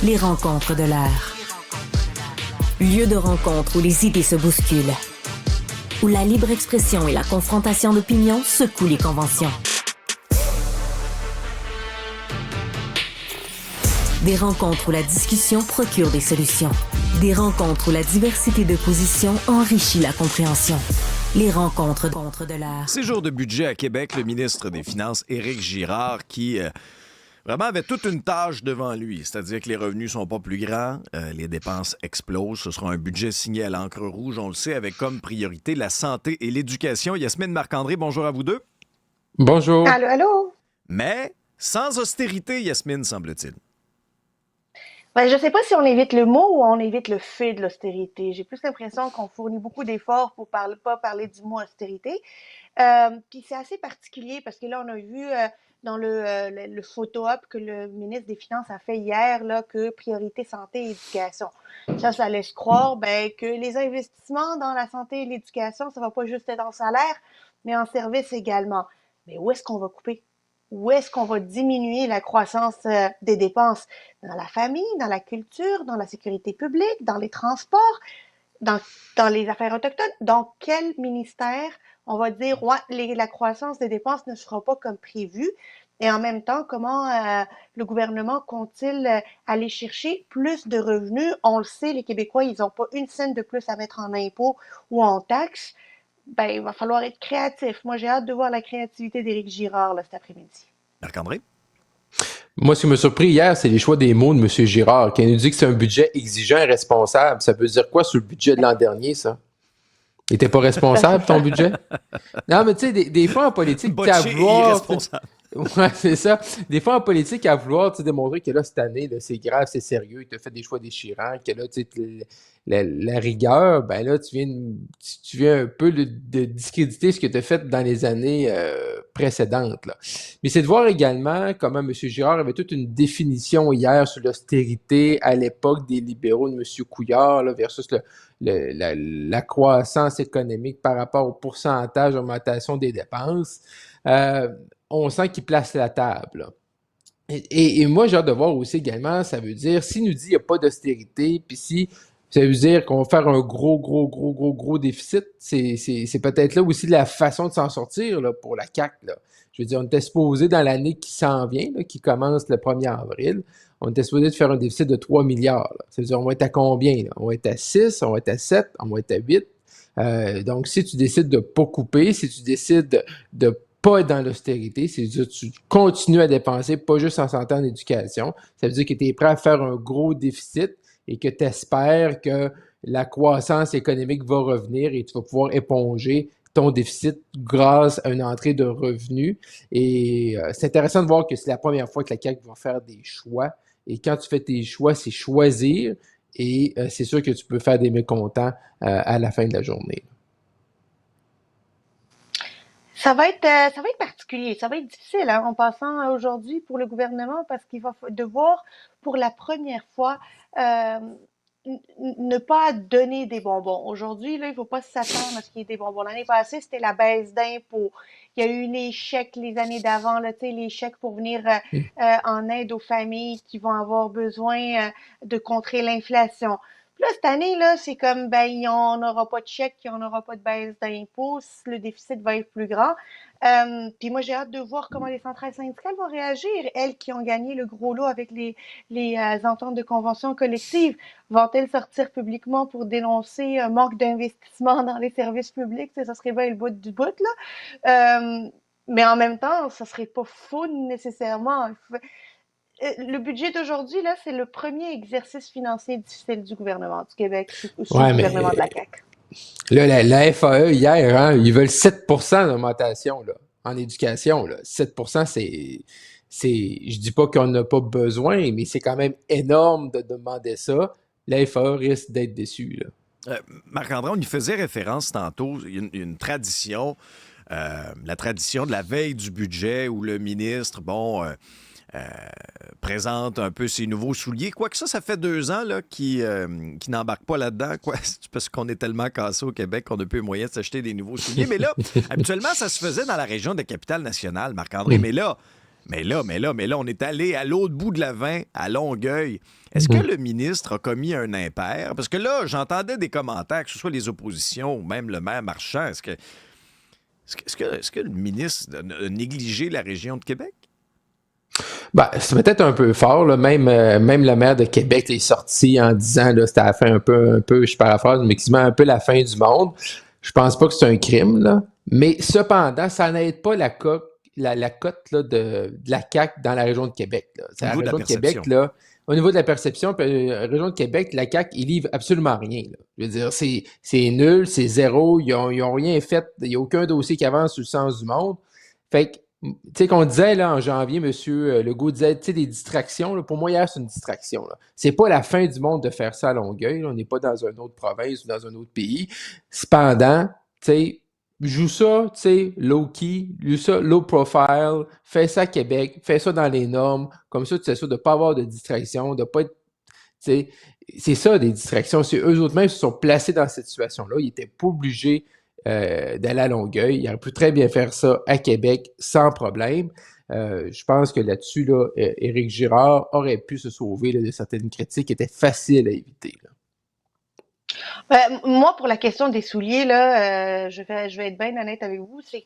Les rencontres de l'heure. Lieu de rencontre où les idées se bousculent. Où la libre expression et la confrontation d'opinions secouent les conventions. Des rencontres où la discussion procure des solutions. Des rencontres où la diversité de positions enrichit la compréhension. Les rencontres de l'heure. C'est jour de budget à Québec, le ministre des Finances, Éric Girard, qui vraiment avait toute une tâche devant lui. C'est-à-dire que les revenus sont pas plus grands, les dépenses explosent. Ce sera un budget signé à l'encre rouge, on le sait, avec comme priorité la santé et l'éducation. Yasmine Marc-André, bonjour à vous deux. Bonjour. Allô, allô? Mais sans austérité, Yasmine, semble-t-il. Ben, je ne sais pas si on évite le mot ou on évite le fait de l'austérité. J'ai plus l'impression qu'on fournit beaucoup d'efforts pour pas parler du mot austérité. Puis c'est assez particulier parce que là, on a vu dans le photo-op que le ministre des Finances a fait hier, là, que priorité santé et éducation. Ça laisse croire que les investissements dans la santé et l'éducation, ça va pas juste être en salaire, mais en services également. Mais où est-ce qu'on va couper? Où est-ce qu'on va diminuer la croissance des dépenses? Dans la famille, dans la culture, dans la sécurité publique, dans les transports, dans les affaires autochtones? Dans quel ministère on va dire la croissance des dépenses ne sera pas comme prévu? Et en même temps, comment le gouvernement compte-t-il aller chercher plus de revenus? On le sait, les Québécois, ils n'ont pas une scène de plus à mettre en impôts ou en taxes. Il va falloir être créatif. Moi, j'ai hâte de voir la créativité d'Éric Girard là, cet après-midi. Marc-André? Moi, ce qui m'a surpris hier, c'est les choix des mots de M. Girard, qui nous dit que c'est un budget exigeant et responsable. Ça veut dire quoi sur le budget de l'an dernier, ça? Il n'était pas responsable, ton budget? Non, mais tu sais, des fois en politique, Botché et irresponsable. Ouais, c'est ça. Des fois en politique, à vouloir démontrer que là, cette année, là, c'est grave, c'est sérieux, tu as fait des choix déchirants, que là, tu sais, la rigueur, ben là, tu viens un peu de discréditer ce que tu as fait dans les années précédentes, là. Mais c'est de voir également comment M. Girard avait toute une définition hier sur l'austérité à l'époque des libéraux de M. Couillard, là, versus la croissance économique par rapport au pourcentage d'augmentation des dépenses. On sent qu'il place la table, là. Et moi, j'ai hâte de voir aussi également, ça veut dire, s'il nous dit qu'il n'y a pas d'austérité, puis si ça veut dire qu'on va faire un gros déficit, c'est peut-être là aussi la façon de s'en sortir là, pour la CAQ, là. Je veux dire, on était supposé dans l'année qui s'en vient, là, qui commence le 1er avril, on était supposé de faire un déficit de 3 milliards. Là. Ça veut dire, on va être à combien? Là? On va être à 6, on va être à 7, on va être à 8. Donc, si tu décides de ne pas couper, si tu décides de pas être dans l'austérité, c'est-à-dire que tu continues à dépenser, pas juste en santé, en éducation. Ça veut dire que tu es prêt à faire un gros déficit et que tu espères que la croissance économique va revenir et tu vas pouvoir éponger ton déficit grâce à une entrée de revenus. Et c'est intéressant de voir que c'est la première fois que la CAQ va faire des choix. Et quand tu fais tes choix, c'est choisir. Et c'est sûr que tu peux faire des mécontents à la fin de la journée. Ça va être particulier, ça va être difficile en passant aujourd'hui pour le gouvernement parce qu'il va devoir, pour la première fois, ne pas donner des bonbons. Aujourd'hui, là, il ne faut pas s'attendre à ce qu'il y ait des bonbons. L'année passée, c'était la baisse d'impôts. Il y a eu les chèques les années d'avant, là, les chèques pour venir en aide aux familles qui vont avoir besoin de contrer l'inflation. Puis là, cette année, là, c'est comme, il n'y en aura pas de chèque, il n'y en aura pas de baisse d'impôts, le déficit va être plus grand. Puis moi, j'ai hâte de voir comment les centrales syndicales vont réagir. Elles qui ont gagné le gros lot avec les ententes de convention collective, vont-elles sortir publiquement pour dénoncer un manque d'investissement dans les services publics? Ça serait bien le bout du bout, là. Mais en même temps, ça serait pas faux nécessairement. Le budget d'aujourd'hui, là, c'est le premier exercice financier difficile du gouvernement du Québec, sous le gouvernement de la CAQ. Là, la FAE, hier, hein, ils veulent 7% d'augmentation là, en éducation. Là. 7%, je dis pas qu'on n'a pas besoin, mais c'est quand même énorme de demander ça. La FAE risque d'être déçue. Marc-André, on y faisait référence tantôt. Il y a une tradition, la tradition de la veille du budget où le ministre, présente un peu ses nouveaux souliers. Quoique ça fait 2 ans là, qu'il n'embarque pas là-dedans. C'est parce qu'on est tellement cassé au Québec qu'on n'a plus moyen de s'acheter des nouveaux souliers. Mais là, habituellement, ça se faisait dans la région de la Capitale-Nationale, Marc-André. Mais là, Mais là, on est allé à l'autre bout de la 20, à Longueuil. Est-ce que le ministre a commis un impair? Parce que là, j'entendais des commentaires, que ce soit les oppositions ou même le maire Marchand. Est-ce que le ministre a négligé la région de Québec? Ben, c'est peut-être un peu fort, là. Même le maire de Québec est sorti en disant, là, c'était à la fin un peu, je paraphrase, mais quasiment un peu la fin du monde. Je pense pas que c'est un crime, là. Mais cependant, ça n'aide pas la cote là, de la CAQ dans la région de Québec, là. C'est Au la niveau de la région de Québec, perception. là. Au niveau de la perception, puis la région de Québec, la CAQ, ils livrent absolument rien, là. Je veux dire, c'est nul, c'est zéro, ils ont rien fait, il n'y a aucun dossier qui avance sur le sens du monde. Fait que, tu sais, qu'on disait là en janvier, M. Legault disait, tu sais, des distractions, là, pour moi, hier, c'est une distraction, là. C'est pas la fin du monde de faire ça à Longueuil, là. On n'est pas dans une autre province ou dans un autre pays. Cependant, tu sais, joue ça, tu sais, low-key, joue ça low profile, fais ça à Québec, fais ça dans les normes, comme ça, tu sais sûr de ne pas avoir de distraction, de pas être, tu sais, c'est ça, des distractions. C'est eux autres mêmes qui se sont placés dans cette situation-là. Ils n'étaient pas obligés d'aller à Longueuil. Ils auraient pu très bien faire ça à Québec sans problème. Je pense que là-dessus, là, Éric Girard aurait pu se sauver là, de certaines critiques qui étaient faciles à éviter, là. Moi, pour la question des souliers, là, je vais être bien honnête avec vous, c'est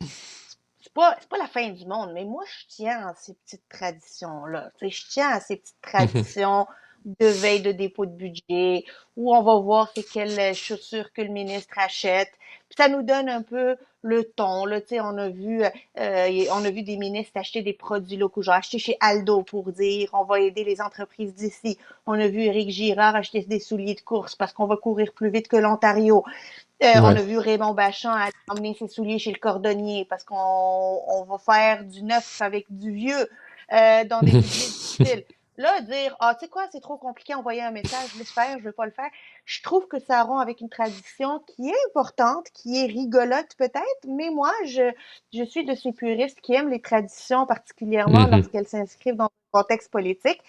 pas la fin du monde, mais moi, je tiens à ces petites traditions-là. Tu sais, je tiens à ces petites traditions de veille de dépôt de budget, où on va voir c'est quelles chaussures que le ministre achète. Puis ça nous donne un peu le ton, là. Tu sais, on a vu des ministres acheter des produits locaux, genre acheter chez Aldo pour dire on va aider les entreprises d'ici. On a vu Éric Girard acheter des souliers de course parce qu'on va courir plus vite que l'Ontario. On a Ouais. vu Raymond Bachand aller emmener ses souliers chez le cordonnier parce qu'on va faire du neuf avec du vieux dans des budgets difficiles. Là, dire, ah, tu sais quoi, c'est trop compliqué, envoyer un message, laisse faire, je veux pas le faire. Je trouve que ça rompt avec une tradition qui est importante, qui est rigolote peut-être, mais moi, je suis de ces puristes qui aiment les traditions, particulièrement lorsqu'elles s'inscrivent dans un contexte politique.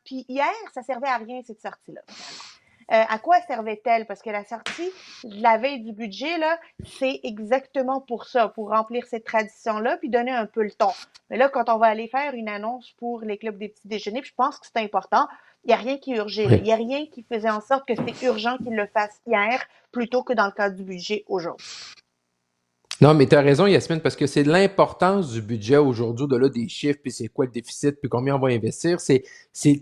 Puis hier, ça servait à rien, cette sortie-là, finalement. À quoi servait-elle? Parce que la sortie de la veille du budget, là, c'est exactement pour ça, pour remplir cette tradition-là, puis donner un peu le ton. Mais là, quand on va aller faire une annonce pour les clubs des petits déjeuners, puis je pense que c'est important, il n'y a rien qui est urgé, là. Il Oui. n'y a rien qui faisait en sorte que c'était urgent qu'ils le fassent hier plutôt que dans le cadre du budget aujourd'hui. Non, mais tu as raison, Yasmine, parce que c'est l'importance du budget aujourd'hui, de là des chiffres, puis c'est quoi le déficit, puis combien on va investir. C'est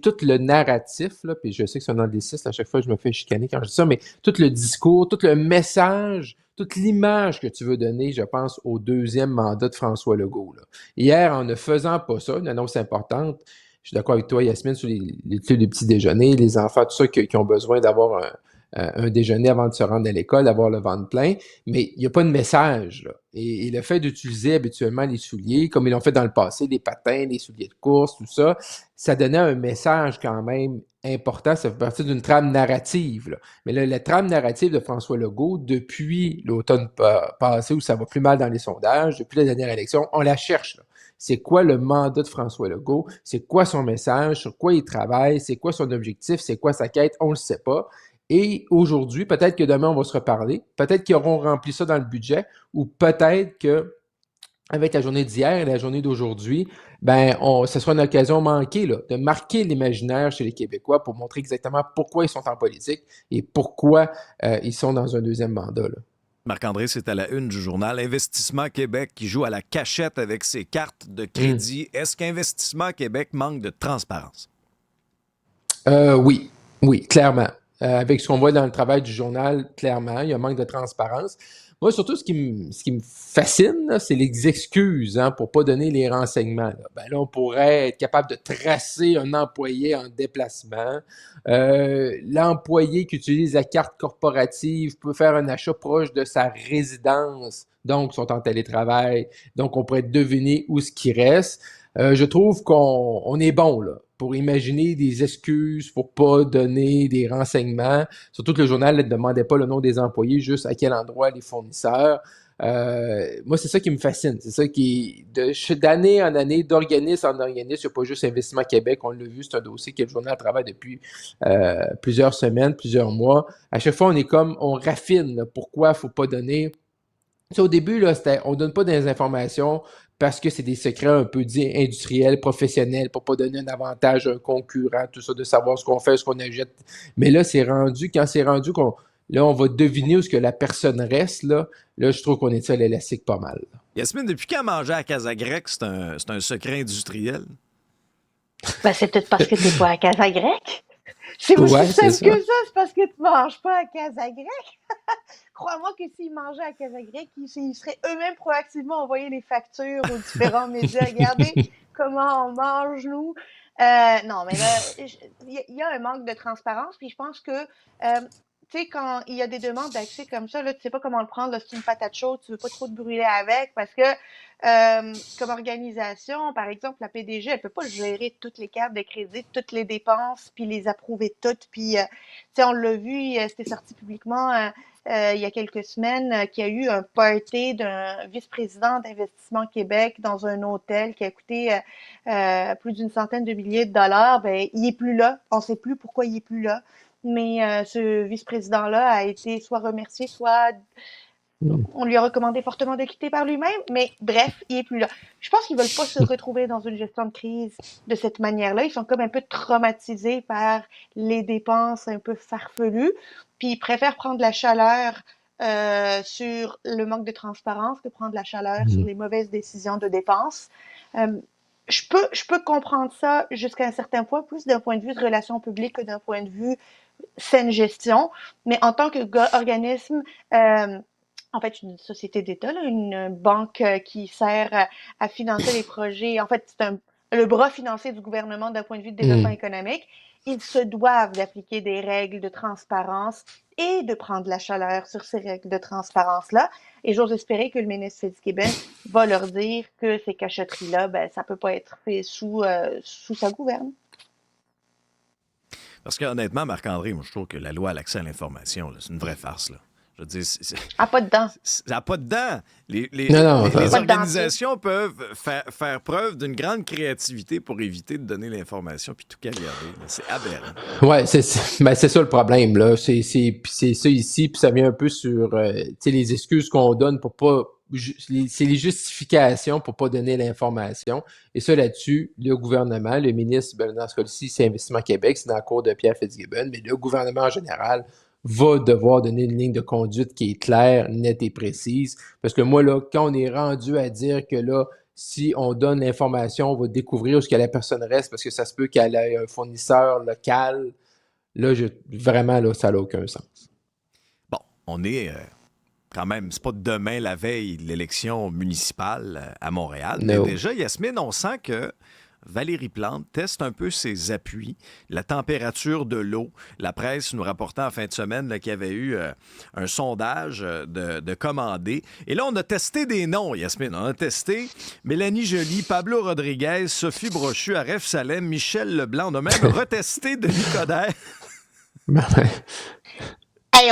tout le narratif, là, puis je sais que c'est un anglicisme, à chaque fois je me fais chicaner quand je dis ça, mais tout le discours, tout le message, toute l'image que tu veux donner, je pense, au deuxième mandat de François Legault, là. Hier, en ne faisant pas ça, une annonce importante, je suis d'accord avec toi, Yasmine, sur les clubs des petits déjeuners, les enfants, tout ça, qui ont besoin d'avoir un déjeuner avant de se rendre à l'école, d'avoir le ventre plein, mais il n'y a pas de message, là. Et le fait d'utiliser habituellement les souliers, comme ils l'ont fait dans le passé, les patins, les souliers de course, tout ça, ça donnait un message quand même important, ça fait partie d'une trame narrative, là. Mais là, la trame narrative de François Legault, depuis l'automne passé où ça va plus mal dans les sondages, depuis la dernière élection, on la cherche, là. C'est quoi le mandat de François Legault? C'est quoi son message? Sur quoi il travaille? C'est quoi son objectif? C'est quoi sa quête? On ne le sait pas. Et aujourd'hui, peut-être que demain, on va se reparler. Peut-être qu'ils auront rempli ça dans le budget ou peut-être que avec la journée d'hier et la journée d'aujourd'hui, ben, ce sera une occasion manquée là, de marquer l'imaginaire chez les Québécois pour montrer exactement pourquoi ils sont en politique et pourquoi ils sont dans un deuxième mandat, là. Marc-André, c'est à la une du journal. Investissement Québec qui joue à la cachette avec ses cartes de crédit. Est-ce qu'Investissement Québec manque de transparence? Oui, oui, clairement. Avec ce qu'on voit dans le travail du journal, clairement, il y a un manque de transparence. Moi, surtout, ce qui me fascine, là, c'est les excuses pour ne pas donner les renseignements, là. Ben là, on pourrait être capable de tracer un employé en déplacement. L'employé qui utilise la carte corporative peut faire un achat proche de sa résidence, donc sont en télétravail. Donc, on pourrait deviner où ce qui reste. Je trouve qu'on est bon là, pour imaginer des excuses pour pas donner des renseignements. Surtout que le journal ne demandait pas le nom des employés, juste à quel endroit les fournisseurs. Moi, c'est ça qui me fascine. C'est ça qui, d'année en année, d'organisme en organisme, il n'y a pas juste Investissement Québec. On l'a vu, c'est un dossier que le journal travaille depuis plusieurs semaines, plusieurs mois. À chaque fois, on raffine là, pourquoi il ne faut pas donner. Tu sais, au début, là, on ne donne pas des informations parce que c'est des secrets un peu dits industriels, professionnels, pour pas donner un avantage à un concurrent, tout ça, de savoir ce qu'on fait, ce qu'on achète. Mais là, quand c'est rendu là, on va deviner où est-ce que la personne reste, là, je trouve qu'on est sur l'élastique pas mal. Yasmine, depuis quand manger à Casa Grecque, c'est un secret industriel? Ben, c'est peut-être parce que t'es pas à Casa Grecque. C'est aussi Ouais, c'est simple que ça. ça, c'est parce que tu manges pas à Casa Grecque. Crois-moi que s'ils mangeaient à Casa Grecque, ils seraient eux-mêmes proactivement envoyer les factures aux différents médias. Regardez comment on mange, nous. Non, mais là, il y a un manque de transparence, puis je pense que, tu sais, quand il y a des demandes d'accès comme ça, là, tu sais pas comment le prendre, là, c'est une patate chaude, tu veux pas trop te brûler avec, parce que, comme organisation, par exemple, la PDG, elle peut pas gérer toutes les cartes de crédit, toutes les dépenses, puis les approuver toutes, puis, tu sais, on l'a vu, c'était sorti publiquement, il y a quelques semaines, qu'il y a eu un party d'un vice-président d'Investissement Québec dans un hôtel qui a coûté plus d'une centaine de milliers de dollars. Ben, il est plus là. On ne sait plus pourquoi il est plus là. Mais ce vice-président-là a été soit remercié, soit on lui a recommandé fortement de quitter par lui-même. Mais bref, il est plus là. Je pense qu'ils veulent pas se retrouver dans une gestion de crise de cette manière-là. Ils sont comme un peu traumatisés par les dépenses un peu farfelues. Puis ils préfèrent prendre la chaleur sur le manque de transparence que prendre la chaleur sur les mauvaises décisions de dépenses. Je peux comprendre ça jusqu'à un certain point, plus d'un point de vue de relations publiques que d'un point de vue saine gestion. Mais en tant qu'organisme, en fait, une société d'État, là, une banque qui sert à financer les projets. En fait, c'est le bras financier du gouvernement d'un point de vue de développement économique. Ils se doivent d'appliquer des règles de transparence et de prendre la chaleur sur ces règles de transparence-là. Et j'ose espérer que le ministre Fitzgibbon va leur dire que ces cachotteries-là, ben, ça peut pas être fait sous sa gouverne. Parce que honnêtement, Marc-André, moi, je trouve que la loi à l'accès à l'information, là, c'est une vraie farce, là. Je veux dire, Ah, pas dedans. ça n'a pas de dents. Les Non. organisations peuvent faire preuve d'une grande créativité pour éviter de donner l'information puis tout caviarder. C'est aberrant. Ouais, c'est ça le problème, là. C'est ça ici, puis ça vient un peu sur les excuses qu'on donne pour pas. C'est les justifications pour pas donner l'information. Et ça, là-dessus, le gouvernement, le ministre, dans ce cas-ci, c'est Investissement Québec, c'est dans la cour de Pierre Fitzgibbon, mais le gouvernement en général va devoir donner une ligne de conduite qui est claire, nette et précise. Parce que moi, là, quand on est rendu à dire que là, si on donne l'information, on va découvrir où est-ce que la personne reste parce que ça se peut qu'elle ait un fournisseur local, là, vraiment, là, ça n'a aucun sens. Bon, on est quand même, c'est pas demain la veille de l'élection municipale à Montréal. No. Mais déjà, Yasmine, on sent que Valérie Plante teste un peu ses appuis, la température de l'eau. La presse nous rapportait en fin de semaine qu'il y avait eu un sondage de commandés. Et là, on a testé des noms, Yasmine. On a testé Mélanie Joly, Pablo Rodriguez, Sophie Brochu, Aref Salem, Michel Leblanc. On a même retesté Denis Coderre. Hey,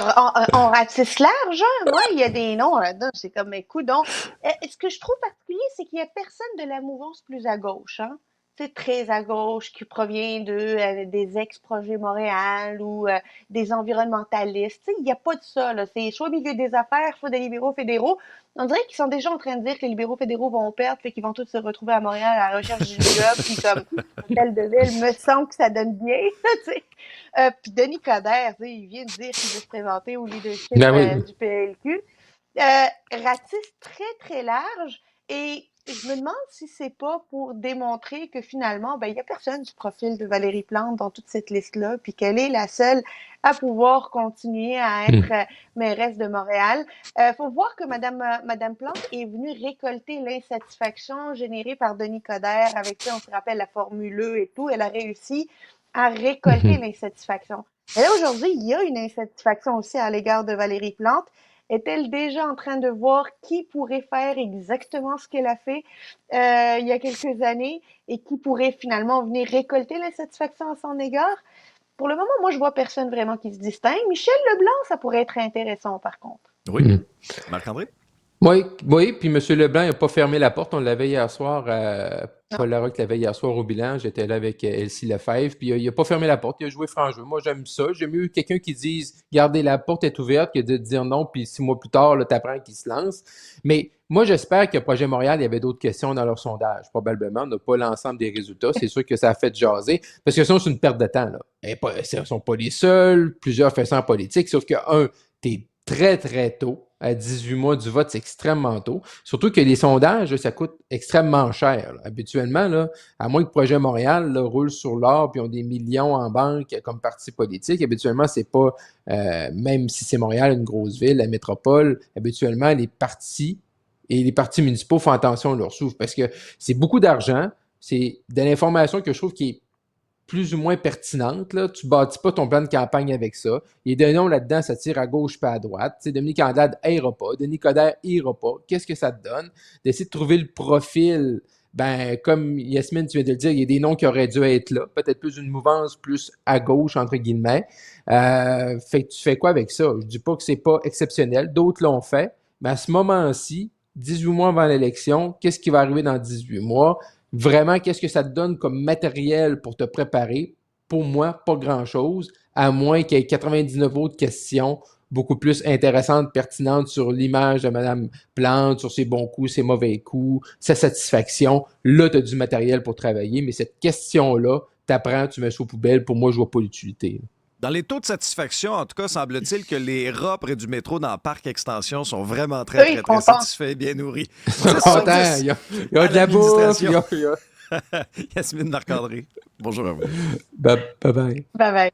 on ratisse large, hein? Moi, il y a des noms là-dedans. C'est comme, écoute, donc. Ce que je trouve particulier, c'est qu'il n'y a personne de la mouvance plus à gauche, hein? C'est très à gauche, qui provient des ex-projets Montréal ou des environnementalistes. Il n'y a pas de ça, là. C'est soit au milieu des affaires, soit des libéraux fédéraux. On dirait qu'ils sont déjà en train de dire que les libéraux fédéraux vont perdre, fait qu'ils vont tous se retrouver à Montréal à la recherche du job, puis comme hôtel de ville, me semble que ça donne bien, tu sais. Puis Denis Coderre, il vient de dire qu'il veut se présenter au leadership du PLQ. Ratisse très, très large, et je me demande si c'est pas pour démontrer que finalement, ben, il n'y a personne du profil de Valérie Plante dans toute cette liste-là, puis qu'elle est la seule à pouvoir continuer à être mairesse de Montréal. Faut voir que Madame Plante est venue récolter l'insatisfaction générée par Denis Coderre avec, on se rappelle, la Formule E et tout. Elle a réussi à récolter l'insatisfaction. Et là, aujourd'hui, il y a une insatisfaction aussi à l'égard de Valérie Plante. Est-elle déjà en train de voir qui pourrait faire exactement ce qu'elle a fait il y a quelques années et qui pourrait finalement venir récolter l'insatisfaction à son égard? Pour le moment, moi, je vois personne vraiment qui se distingue. Michel Leblanc, ça pourrait être intéressant, par contre. Oui. Marc-André? Oui, puis M. Leblanc n'a pas fermé la porte. On l'avait hier soir Paul Larocque l'avait hier soir au bilan. J'étais là avec Elsie Lefebvre. Puis il a pas fermé la porte. Il a joué franc jeu. Moi, j'aime ça. J'aime mieux quelqu'un qui dise gardez la porte est ouverte que de dire non. Puis 6 mois plus tard, tu apprends qu'il se lance. Mais moi, j'espère que Projet Montréal, il y avait d'autres questions dans leur sondage. Probablement, on n'a pas l'ensemble des résultats. C'est sûr que ça a fait jaser. Parce que sinon, c'est une perte de temps. Là. Ils ne sont pas les seuls. Plusieurs faits en politique. Sauf que, t'es très, très tôt. À 18 mois du vote, c'est extrêmement tôt. Surtout que les sondages, ça coûte extrêmement cher. Là. Habituellement, là, à moins que Projet Montréal là, roule sur l'or puis ont des millions en banque comme parti politique, habituellement, c'est pas, même si c'est Montréal, une grosse ville, la métropole, habituellement, les partis et les partis municipaux font attention à leur souffle parce que c'est beaucoup d'argent, c'est de l'information que je trouve qui est plus ou moins pertinente. Là. Tu ne bâtis pas ton plan de campagne avec ça. Il y a des noms là-dedans, ça tire à gauche pas à droite. Tu sais, Dominique Anglade n'ira pas. Denis Coderre n'ira pas. Qu'est-ce que ça te donne? D'essayer de trouver le profil. Ben, comme Yasmine, tu viens de le dire, il y a des noms qui auraient dû être là. Peut-être plus une mouvance plus à gauche, entre guillemets. Fait que tu fais quoi avec ça? Je dis pas que c'est pas exceptionnel. D'autres l'ont fait. Mais à ce moment-ci, 18 mois avant l'élection, qu'est-ce qui va arriver dans 18 mois? Vraiment, qu'est-ce que ça te donne comme matériel pour te préparer? Pour moi, pas grand-chose, à moins qu'il y ait 99 autres questions beaucoup plus intéressantes, pertinentes sur l'image de Mme Plante, sur ses bons coups, ses mauvais coups, sa satisfaction. Là, tu as du matériel pour travailler, mais cette question-là, t'apprends, tu mets ça aux poubelles. Pour moi, je vois pas l'utilité. Dans les taux de satisfaction, en tout cas, semble-t-il que les rats près du métro dans le parc extension sont vraiment très satisfaits et bien nourris. Ils sont contents. Il y a de la bouffe. Yasmine Marc-André, bonjour à vous. Bye bye. Bye bye.